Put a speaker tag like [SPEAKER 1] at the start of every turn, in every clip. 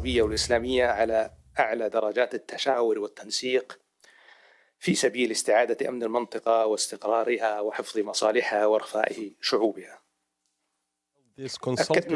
[SPEAKER 1] العربية والإسلامية على أعلى درجات التشاور والتنسيق في سبيل استعادة أمن المنطقة واستقرارها وحفظ مصالحها ورخاء شعوبها.
[SPEAKER 2] This
[SPEAKER 1] consulting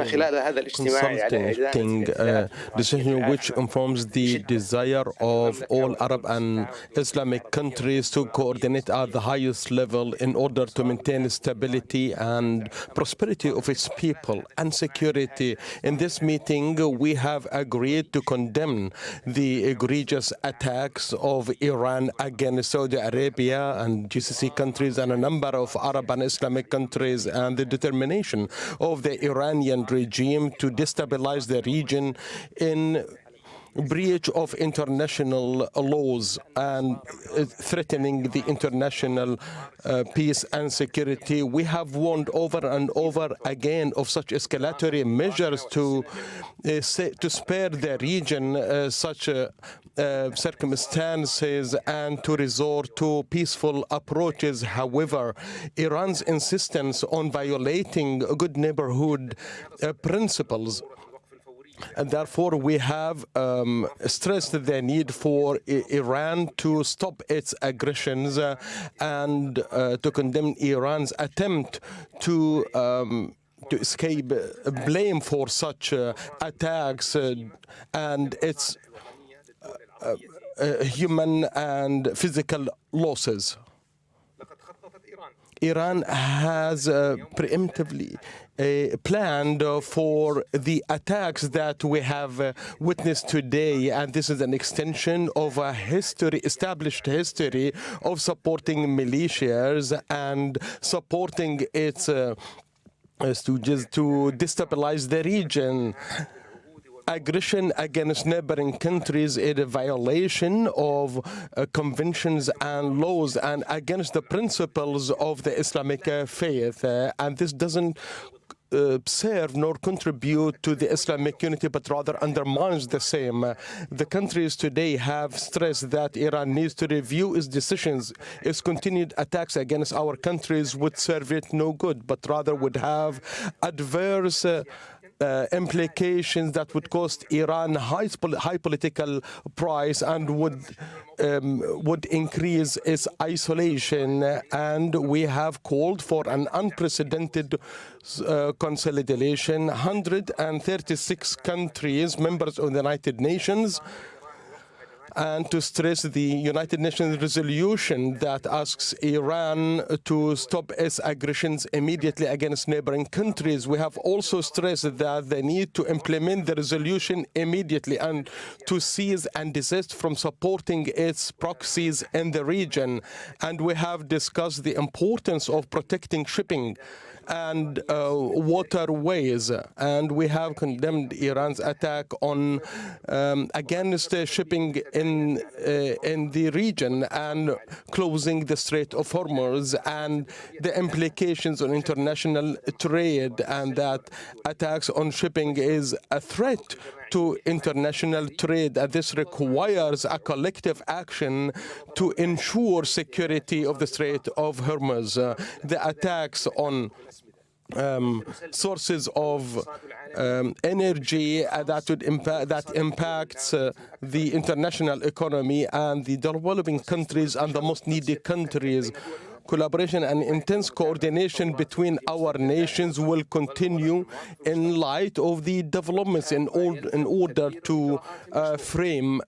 [SPEAKER 2] decision which informs the desire of all Arab and Islamic countries to coordinate at the highest level in order to maintain stability and prosperity of its people and security. In this meeting, we have agreed to condemn the egregious attacks of Iran against Saudi Arabia and GCC countries and a number of Arab and Islamic countries, and the determination of the Iranian regime to destabilize the region in breach of international laws and threatening the international peace and security. We have warned over and over again of such escalatory measures to spare the region such circumstances and to resort to peaceful approaches. However, Iran's insistence on violating good neighborhood principles, and therefore we have stressed the need for Iran to stop its aggressions and to condemn Iran's attempt to escape blame for such attacks and its human and physical losses. Iran has preemptively planned for the attacks that we have witnessed today, and this is an extension of a established history of supporting militias and supporting its stooges to destabilize the region. Aggression against neighboring countries is a violation of conventions and laws and against the principles of the Islamic faith, and this doesn't serve nor contribute to the Islamic unity, but rather undermines the same. The countries today have stressed that Iran needs to review its decisions. Its continued attacks against our countries would serve it no good, but rather would have adverse implications that would cost Iran high political price and would increase its isolation. And we have called for an unprecedented consolidation. 136 countries, members of the United Nations, and to stress the United Nations resolution that asks Iran to stop its aggressions immediately against neighboring countries. We have also stressed that they need to implement the resolution immediately and to cease and desist from supporting its proxies in the region. And we have discussed the importance of protecting shipping and waterways, and we have condemned Iran's attack on against shipping in the region and closing the Strait of Hormuz and the implications on international trade, and that attacks on shipping is a threat to international trade. This requires a collective action to ensure security of the Strait of Hormuz. The attacks on sources of energy that impacts the international economy and the developing countries and the most needy countries. Collaboration and intense coordination between our nations will continue in light of the developments in order to frame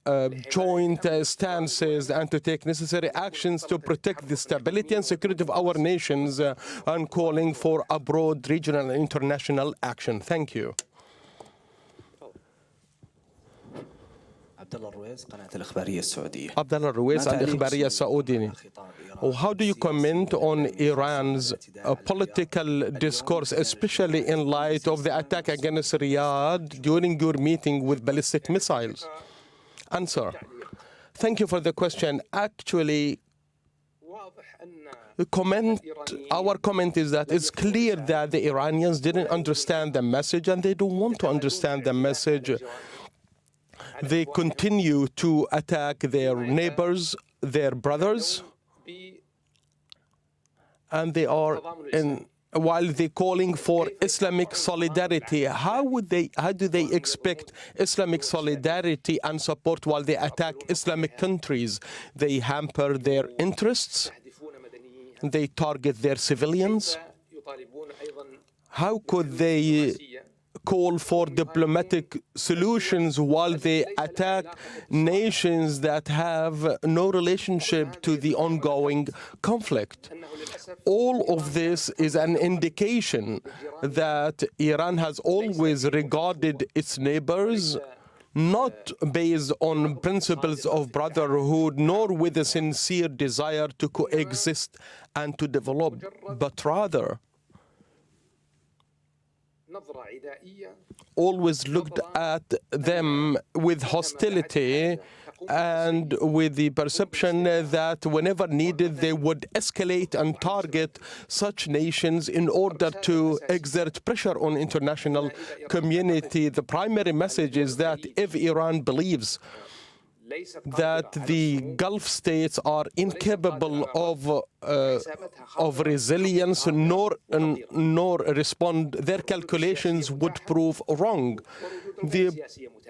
[SPEAKER 2] joint stances and to take necessary actions to protect the stability and security of our nations and calling for a broad regional and international action. Thank you.
[SPEAKER 3] عبد الله الرويز قناة الإخبارية السعودية.
[SPEAKER 2] Abdullah Ruiz, الإخبارية السعودية. How do you comment on Iran's political discourse, especially in light of the attack against Riyadh during your meeting with ballistic missiles? Answer. Thank you for the question. Actually, our comment is that it's clear that the Iranians didn't understand the message and they don't want to understand the message. They continue to attack their neighbors, their brothers, and they are in while they're calling for Islamic solidarity. How do they expect Islamic solidarity and support while they attack Islamic countries? They hamper their interests. They target their civilians. How could they call for diplomatic solutions while they attack nations that have no relationship to the ongoing conflict? All of this is an indication that Iran has always regarded its neighbors not based on principles of brotherhood, nor with a sincere desire to coexist and to develop, but rather always looked at them with hostility and with the perception that whenever needed they would escalate and target such nations in order to exert pressure on international community. The primary message is that if Iran believes that the Gulf states are incapable of resilience nor respond, their calculations would prove wrong. The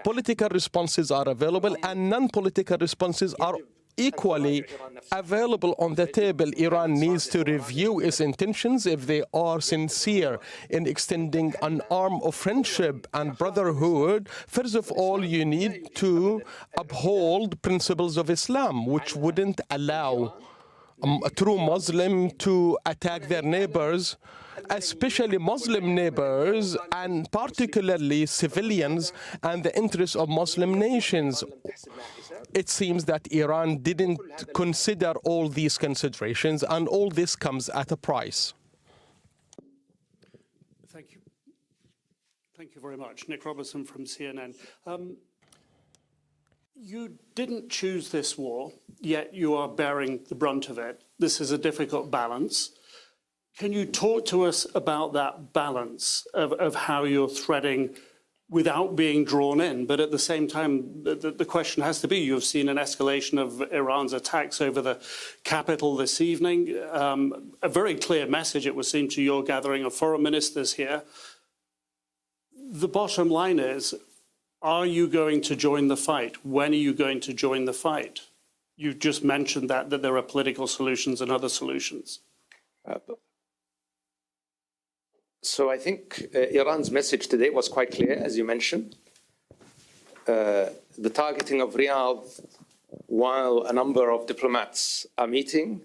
[SPEAKER 2] political responses are available and non-political responses are equally available on the table. Iran needs to review its intentions if they are sincere in extending an arm of friendship and brotherhood. First of all, you need to uphold principles of Islam, which wouldn't allow a true Muslim to attack their neighbors, especially Muslim neighbors, and particularly civilians and the interests of Muslim nations. It seems that Iran didn't consider all these considerations, and all this comes at a price.
[SPEAKER 4] Thank you. Thank you very much. Nick Robertson from CNN. You didn't choose this war, yet you are bearing the brunt of it. This is a difficult balance. Can you talk to us about that balance of how you're threading without being drawn in? But at the same time, the question has to be, you've seen an escalation of Iran's attacks over the capital this evening. A very clear message, it would seem, to your gathering of foreign ministers here. The bottom line is, are you going to join the fight? When are you going to join the fight? You just mentioned that there are political solutions and other solutions.
[SPEAKER 1] So I think Iran's message today was quite clear, as you mentioned. The targeting of Riyadh while a number of diplomats are meeting,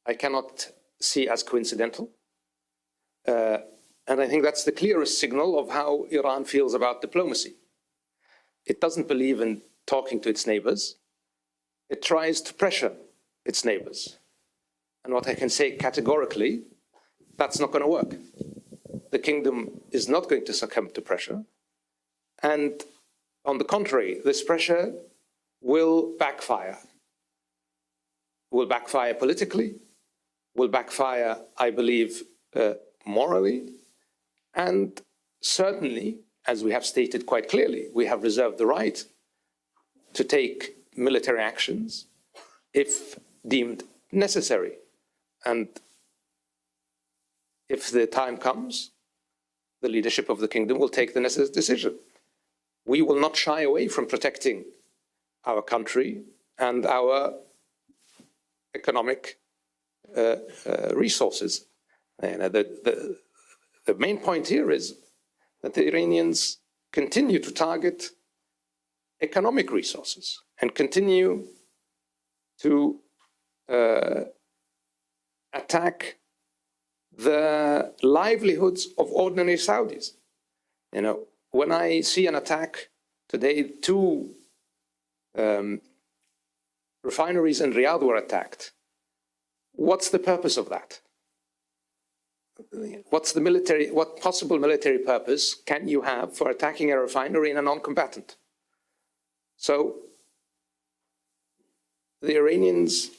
[SPEAKER 1] I cannot see as coincidental. And I think that's the clearest signal of how Iran feels about diplomacy. It doesn't believe in talking to its neighbors. It tries to pressure its neighbors. And what I can say categorically, that's not going to work. The kingdom is not going to succumb to pressure. And on the contrary, this pressure will backfire. Will backfire politically, will backfire, I believe, morally, and certainly, as we have stated quite clearly, we have reserved the right to take military actions if deemed necessary. And if the time comes, the leadership of the kingdom will take the necessary decision. We will not shy away from protecting our country and our economic resources. And the main point here is that the Iranians continue to target economic resources and continue to attack the livelihoods of ordinary Saudis. You know, when I see an attack today, 2 refineries in Riyadh were attacked. What's the purpose of that? What possible military purpose can you have for attacking a refinery in a non-combatant? So the Iranians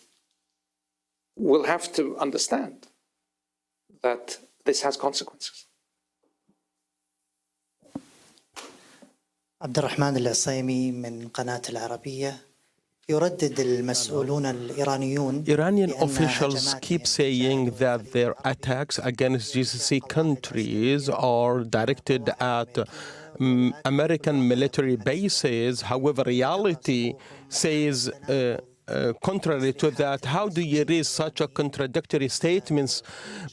[SPEAKER 1] will have to understand that this has consequences.
[SPEAKER 5] عبد الرحمن العصيمي من قناة العربية. يردد المسؤولون الإيرانيون
[SPEAKER 2] Iranian
[SPEAKER 5] بأن
[SPEAKER 2] officials keep saying that their attacks against GCC countries are directed at American military bases. However, reality says contrary to that. How do you raise such a contradictory statements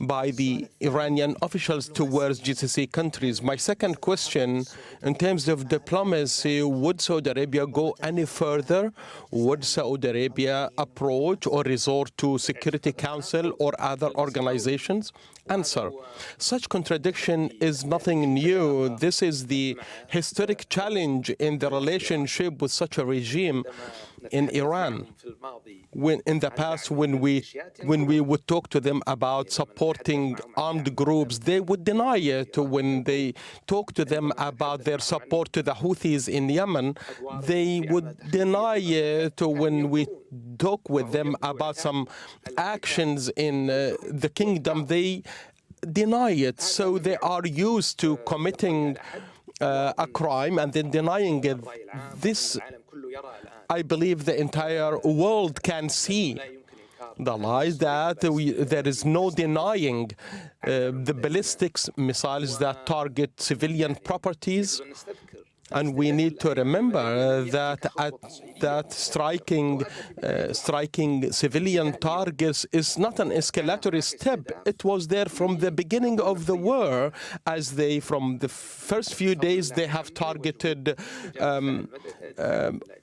[SPEAKER 2] by the Iranian officials towards GCC countries? My second question, in terms of diplomacy, would Saudi Arabia go any further? Would Saudi Arabia approach or resort to Security Council or other organizations? Answer: such contradiction is nothing new. This is the historic challenge in the relationship with such a regime in Iran. When in the past, when we would talk to them about supporting armed groups, they would deny it. When they talk to them about their support to the Houthis in Yemen, they would deny it. When we talk with them about some actions in the kingdom, they deny it. So they are used to committing a crime and then denying it. This, I believe, the entire world can see the lies that there is no denying the ballistic missiles that target civilian properties. And we need to remember that striking civilian targets is not an escalatory step. It was there from the beginning of the war, as they, from the first few days, they have targeted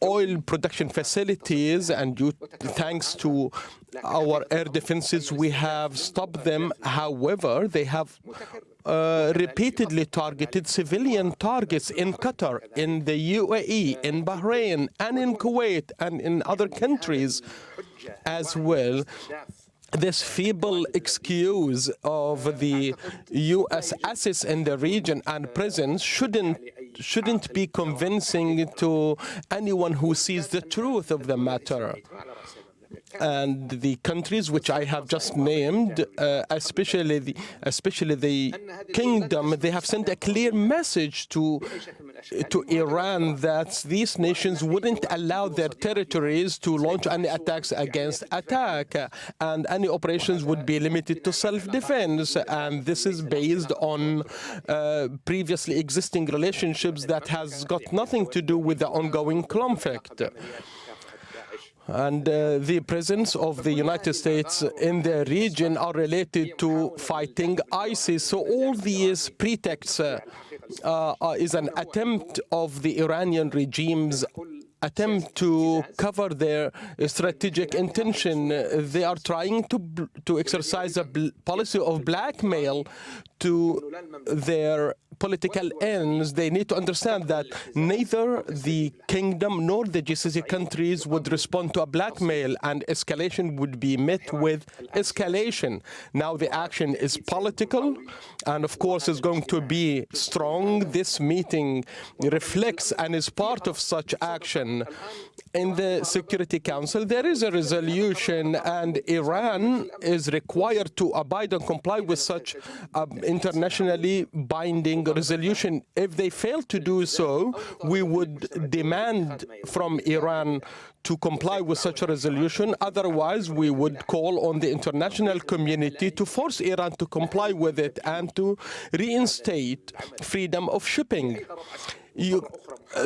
[SPEAKER 2] oil production facilities, and thanks to our air defenses, we have stopped them. However, they have repeatedly targeted civilian targets in Qatar, in the UAE, in Bahrain, and in Kuwait, and in other countries as well. This feeble excuse of the U.S. assets in the region and presence shouldn't be convincing to anyone who sees the truth of the matter. And the countries which I have just named, especially the kingdom, they have sent a clear message to Iran that these nations wouldn't allow their territories to launch any attacks against attack, and any operations would be limited to self-defense. And this is based on previously existing relationships that has got nothing to do with the ongoing conflict. And the presence of the United States in the region are related to fighting ISIS. So all these pretexts is an attempt of the Iranian regime's attempt to cover their strategic intention. They are trying to exercise a policy of blackmail to their political ends. They need to understand that neither the kingdom nor the GCC countries would respond to a blackmail, and escalation would be met with escalation. Now the action is political, and of course is going to be strong. This meeting reflects and is part of such action. In the Security Council, there is a resolution, and Iran is required to abide and comply with such internationally binding resolution. If they fail to do so, we would demand from Iran to comply with such a resolution. Otherwise, we would call on the international community to force Iran to comply with it and to reinstate freedom of shipping.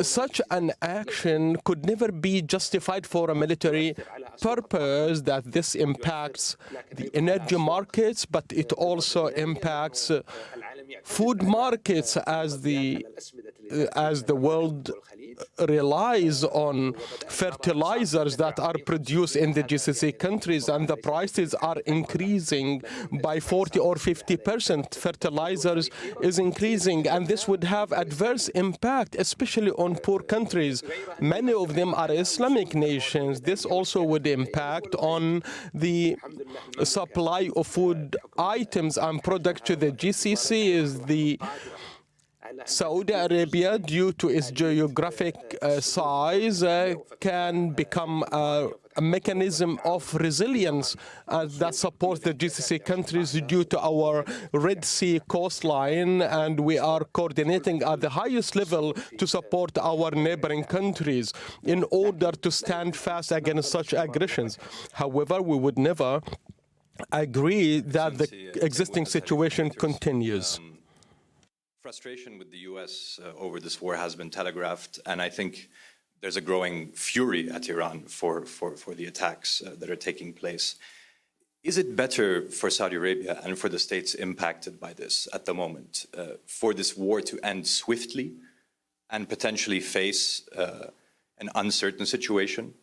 [SPEAKER 2] Such an action could never be justified for a military purpose, that this impacts the energy markets, but it also impacts food markets, as the world relies on fertilizers that are produced in the GCC countries, and the prices are increasing by 40 or 50%. Fertilizers is increasing, and this would have adverse impact, especially on poor countries. Many of them are Islamic nations. This also would impact on the supply of food items and products to the GCC. Saudi Arabia, due to its geographic size, can become a mechanism of resilience that supports the GCC countries due to our Red Sea coastline, and we are coordinating at the highest level to support our neighboring countries in order to stand fast against such aggressions. However, we would never agree that the existing situation continues.
[SPEAKER 6] Frustration with the U.S. Over this war has been telegraphed, and I think there's a growing fury at Iran for the attacks that are taking place. Is it better for Saudi Arabia and for the states impacted by this at the moment for this war to end swiftly and potentially face an uncertain situation,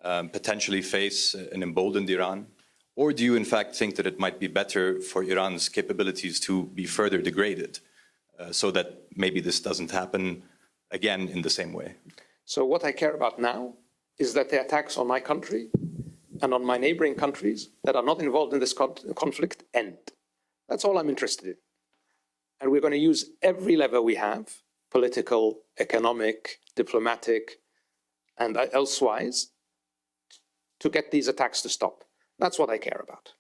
[SPEAKER 6] potentially face an emboldened Iran? Or do you in fact think that it might be better for Iran's capabilities to be further degraded so that maybe this doesn't happen again in the same way?
[SPEAKER 1] So what I care about now is that the attacks on my country and on my neighboring countries that are not involved in this conflict end. That's all I'm interested in. And we're going to use every lever we have, political, economic, diplomatic, and elsewise, to get these attacks to stop. That's what I care about.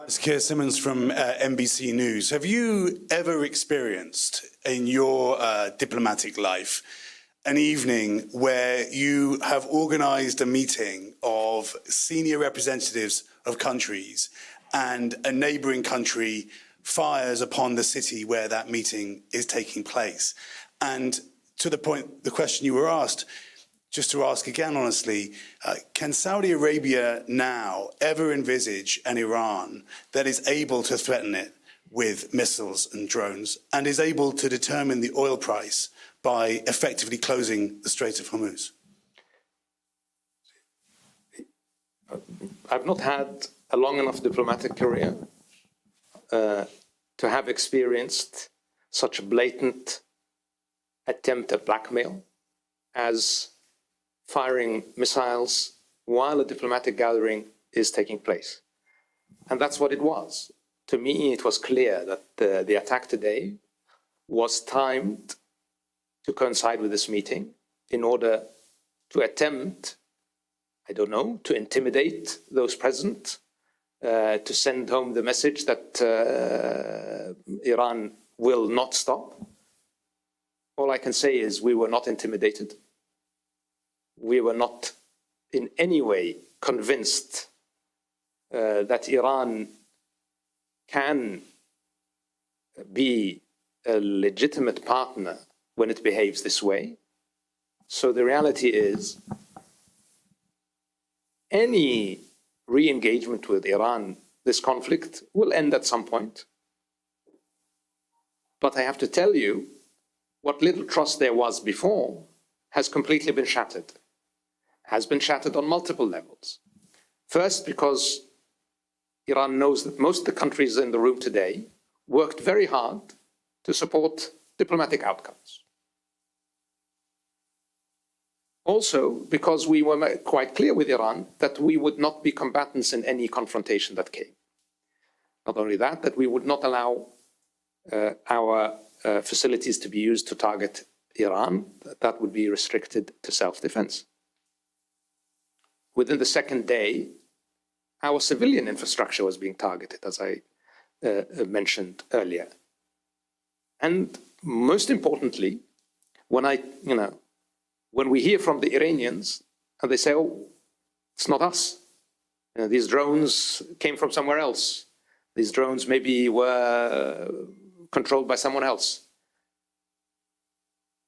[SPEAKER 7] It's Keir Simmons from NBC News. Have you ever experienced in your diplomatic life an evening where you have organised a meeting of senior representatives of countries and a neighbouring country fires upon the city where that meeting is taking place? And to the point, the question you were asked, just to ask again honestly, can Saudi Arabia now ever envisage an Iran that is able to threaten it with missiles and drones and is able to determine the oil price by effectively closing the Strait of Hormuz?
[SPEAKER 1] I've not had a long enough diplomatic career to have experienced such a blatant attempt at blackmail as firing missiles while a diplomatic gathering is taking place. And that's what it was. To me, it was clear that the attack today was timed to coincide with this meeting in order to attempt, I don't know, to intimidate those present, to send home the message that Iran will not stop. All I can say is we were not intimidated. We were not in any way convinced that Iran can be a legitimate partner when it behaves this way. So the reality is any re-engagement with Iran, this conflict will end at some point. But I have to tell you, what little trust there was before has completely been shattered, has been shattered on multiple levels. First, because Iran knows that most of the countries in the room today worked very hard to support diplomatic outcomes. Also, because we were quite clear with Iran that we would not be combatants in any confrontation that came. Not only that, that we would not allow our facilities to be used to target Iran, that would be restricted to self-defense. Within the second day, our civilian infrastructure was being targeted, as I mentioned earlier. And most importantly, when we hear from the Iranians and they say, oh, it's not us. These drones came from somewhere else. These drones maybe were controlled by someone else.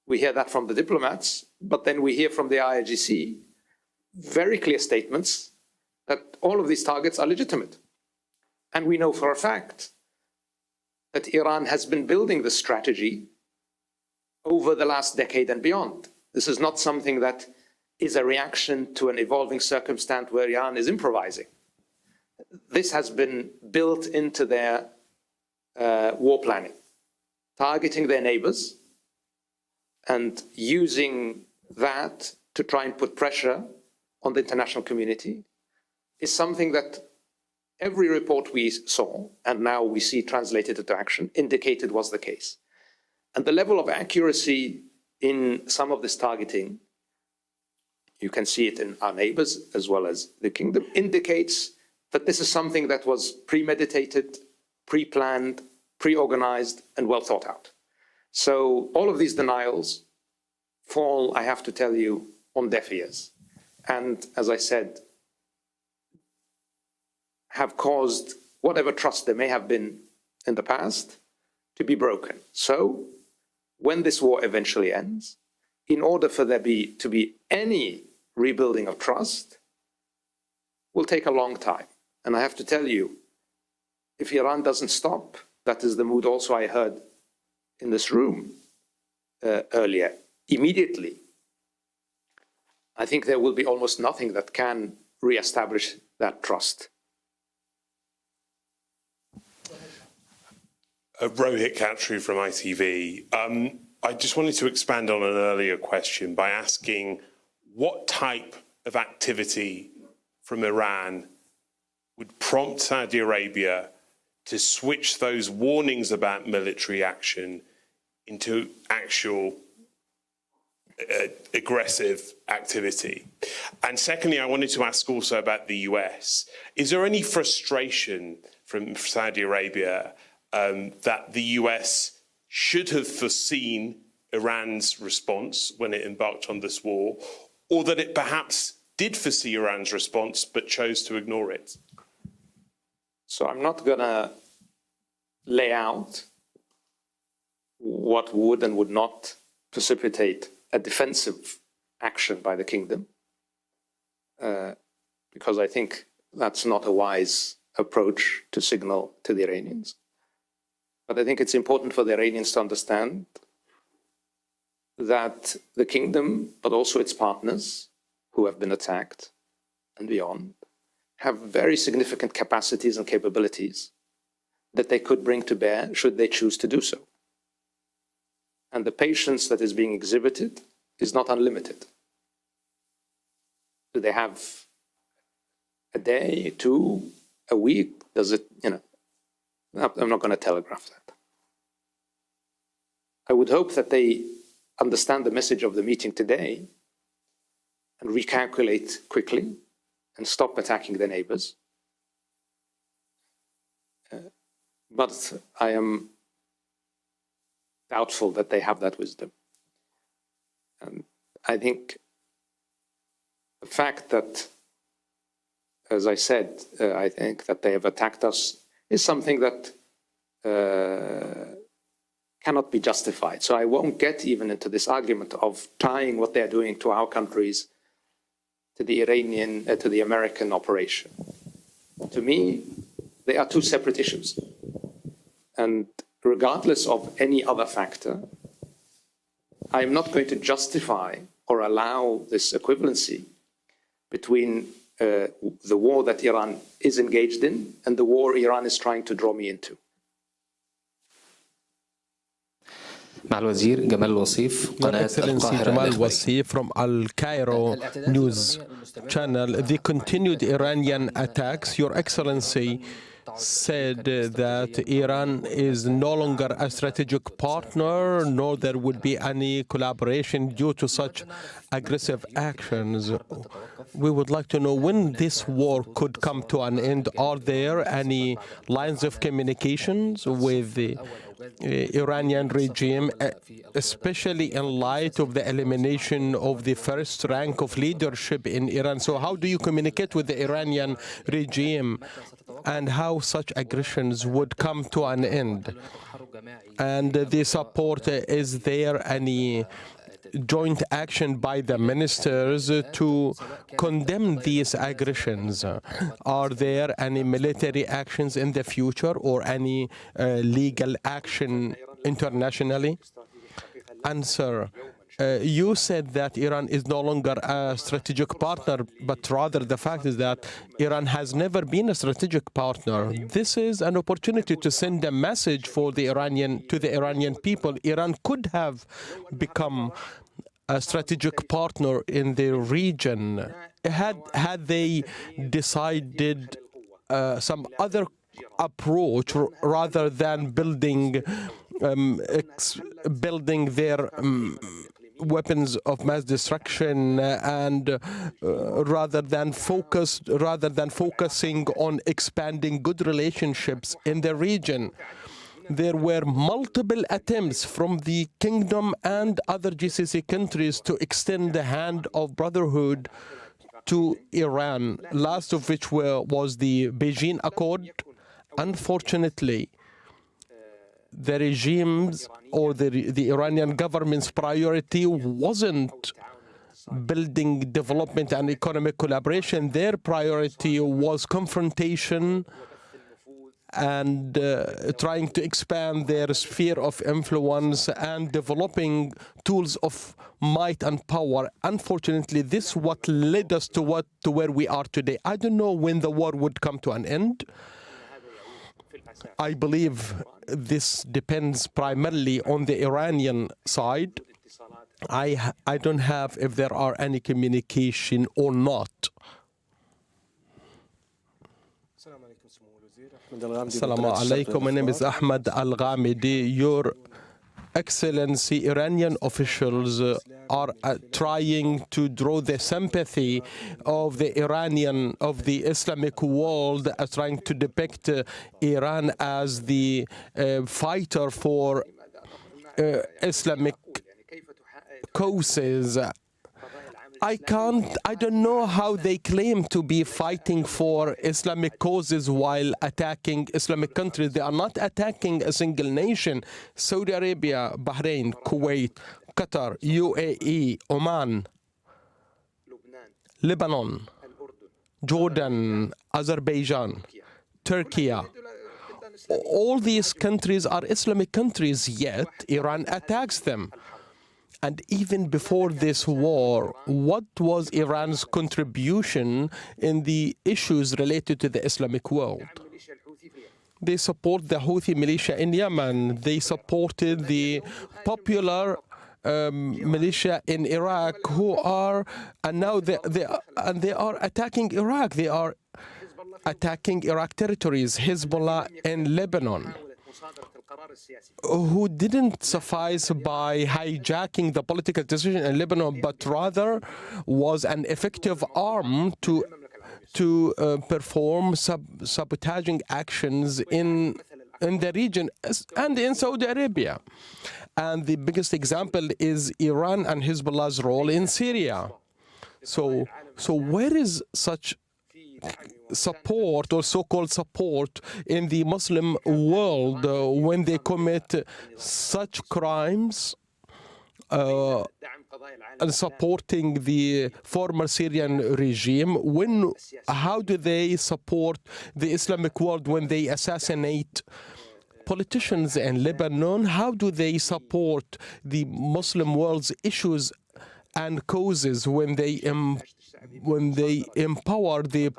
[SPEAKER 1] We hear that from the diplomats, but then we hear from the IRGC very clear statements that all of these targets are legitimate. And we know for a fact that Iran has been building this strategy over the last decade and beyond. This is not something that is a reaction to an evolving circumstance where Iran is improvising. This has been built into their war planning, targeting their neighbors and using that to try and put pressure on the international community is something that every report we saw, and now we see translated into action, indicated was the case. And the level of accuracy in some of this targeting, you can see it in our neighbors as well as the kingdom, indicates that this is something that was premeditated, pre-planned, pre-organized, and well thought out. So all of these denials fall, I have to tell you, on deaf ears. And as I said, have caused whatever trust there may have been in the past to be broken. So when this war eventually ends, in order for there to be any rebuilding of trust, will take a long time. And I have to tell you, if Iran doesn't stop, that is the mood also I heard in this room earlier, immediately, I think there will be almost nothing that can reestablish that trust.
[SPEAKER 8] Rohit Khatri from ITV. I just wanted to expand on an earlier question by asking what type of activity from Iran would prompt Saudi Arabia to switch those warnings about military action into actual aggressive activity. And secondly, I wanted to ask also about the US. Is there any frustration from Saudi Arabia that the US should have foreseen Iran's response when it embarked on this war, or that it perhaps did foresee Iran's response but chose to ignore it?
[SPEAKER 1] So I'm not going to lay out what would and would not precipitate a defensive action by the kingdom, because I think that's not a wise approach to signal to the Iranians. But I think it's important for the Iranians to understand that the kingdom, but also its partners who have been attacked and beyond, have very significant capacities and capabilities that they could bring to bear should they choose to do so. And the patience that is being exhibited is not unlimited. Do they have a day, 2, a week? Does it, I'm not going to telegraph that. I would hope that they understand the message of the meeting today and recalculate quickly and stop attacking their neighbors. But I am doubtful that they have that wisdom. And I think the fact that, as I said, I think that they have attacked us is something that cannot be justified. So I won't get even into this argument of tying what they're doing to our countries to the Iranian, to the American operation. To me, they are two separate issues. And regardless of any other factor, I am not going to justify or allow this equivalency between the war that Iran is engaged in and the war Iran is trying to draw me into.
[SPEAKER 3] مع الوزير جمال الوصيف قناة القاهرة
[SPEAKER 2] Jamal Wasif from Al Cairo News Channel. The continued Iranian attacks, Your Excellency said that Iran is no longer a strategic partner, nor there would be any collaboration due to such aggressive actions. We would like to know when this war could come to an end. Are there any lines of communications with the Iranian regime, especially in light of the elimination of the first rank of leadership in Iran? So how do you communicate with the Iranian regime and how such aggressions would come to an end? And the support, is there any joint action by the ministers to condemn these aggressions? Are there any military actions in the future or any legal action internationally? Answer. You said that Iran is no longer a strategic partner, but rather the fact is that Iran has never been a strategic partner. This is an opportunity to send a message to the Iranian people. Iran could have become a strategic partner in the region had they decided some other approach rather than building their weapons of mass destruction, and rather than focusing on expanding good relationships in the region. There were multiple attempts from the kingdom and other GCC countries to extend the hand of brotherhood to Iran, last of which was the Beijing Accord. Unfortunately, the regime's or the Iranian government's priority wasn't building development and economic collaboration. Their priority was confrontation and trying to expand their sphere of influence and developing tools of might and power. Unfortunately, this is what led us to where we are today. I don't know when the war would come to an end. I believe this depends primarily on the Iranian side. I don't have if there are any communication or not. Assalamu alaikum. My name is Ahmed Al-Ghamidi. Your Excellency, Iranian officials are trying to draw the sympathy of the Islamic world, trying to depict Iran as the fighter for Islamic causes. I don't know how they claim to be fighting for Islamic causes while attacking Islamic countries. They are not attacking a single nation. Saudi Arabia, Bahrain, Kuwait, Qatar, UAE, Oman, Lebanon, Jordan, Azerbaijan, Turkey. All these countries are Islamic countries, yet Iran attacks them. And even before this war, what was Iran's contribution in the issues related to the Islamic world? They support the Houthi militia in Yemen. They supported the popular militia in Iraq, they are attacking Iraq. They are attacking Iraq territories. Hezbollah in Lebanon, who didn't suffice by hijacking the political decision in Lebanon, but rather was an effective arm to perform sabotaging actions in the region and in Saudi Arabia. And the biggest example is Iran and Hezbollah's role in Syria. So where is such support or so-called support in the Muslim world when they commit such crimes, and supporting the former Syrian regime? How do they support the Islamic world when they assassinate politicians in Lebanon? How do they support the Muslim world's issues and causes when they empower the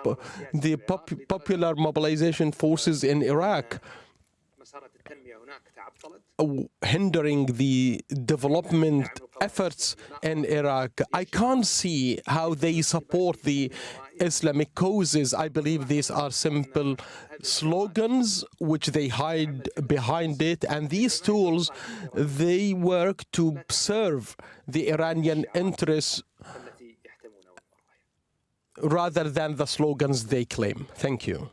[SPEAKER 2] popular mobilization forces in Iraq, hindering the development efforts in Iraq? I can't see how they support the Islamic causes. I believe these are simple slogans which they hide behind it, and these tools, they work to serve the Iranian interests rather than the slogans they claim. Thank you.